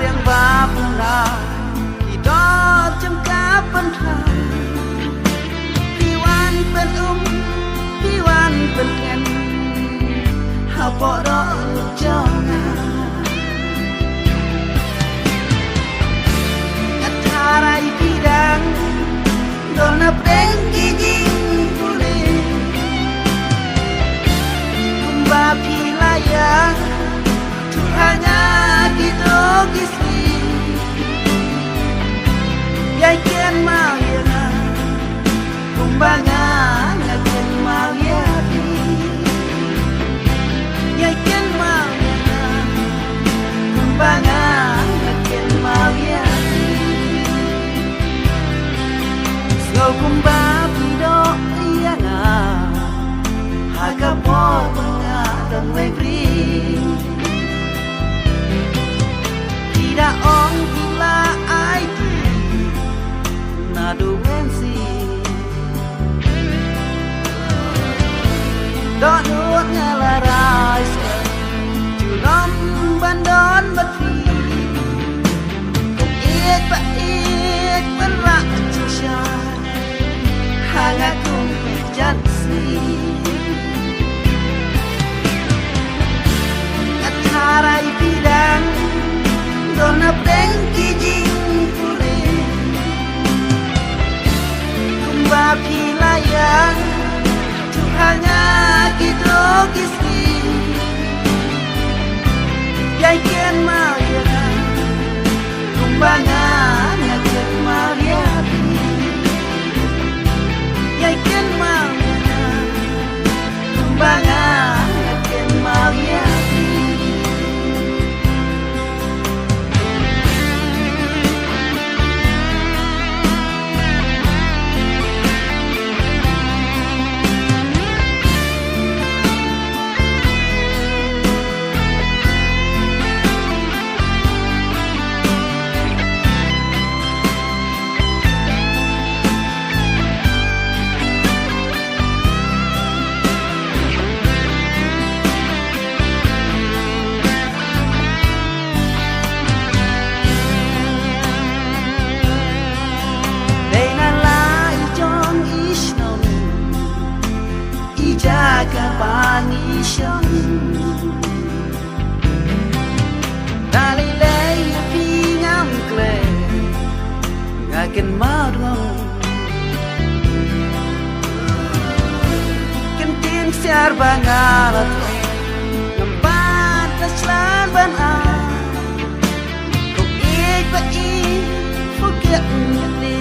yang bapuna hidup jangka penthai piwan penum piwan penken hapok jona katarai bidang dona pengki jing pule kumba pilaya hanya gitu kisi yai kian mau ya kumbangan kian mau ya yai kian mau ya kumbangan kian mau ya so kumba pido iya na hakapo nga dan webri tidak ong gila IT nado wensi don't know ngalarai julam bandon batri ik berak cushan hangat kum jatsi katarai bidang dona pengki jing pule kumba pilaya Tuhannya gitu kisi yai kian mau ya kumbangan kian mau ya yai kian mau ya kumbangan kian mau ya jaga panisyon dalilay pingam kle ngakin marwang kentin siar bangalat ngempat taslan banah kok ik ba forget me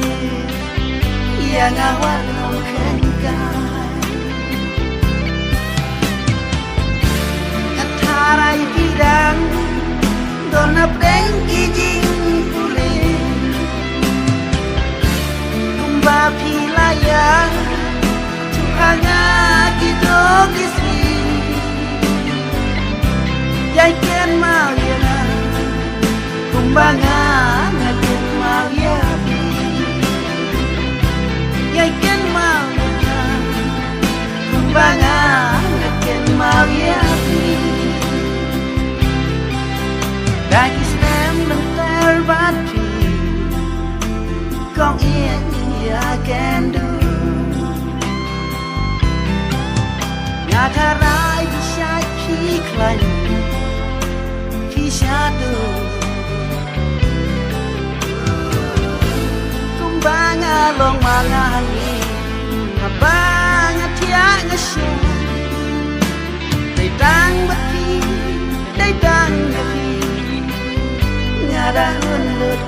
yang awal nong kengkai Harai bidang dona pengki jing pule kumba pilaya Tuhannya gitu kisi yai kian mau ya kumbangan kian mau ya yai kian mau ya kumbangan kian mau ya Dagi stem bentar bati Kong iya kendu Ngatarai bisa kiklan Kisadu Kumbanga long malangi Abanga tiak ngasya Daidang bati Daidang bati Ada hunut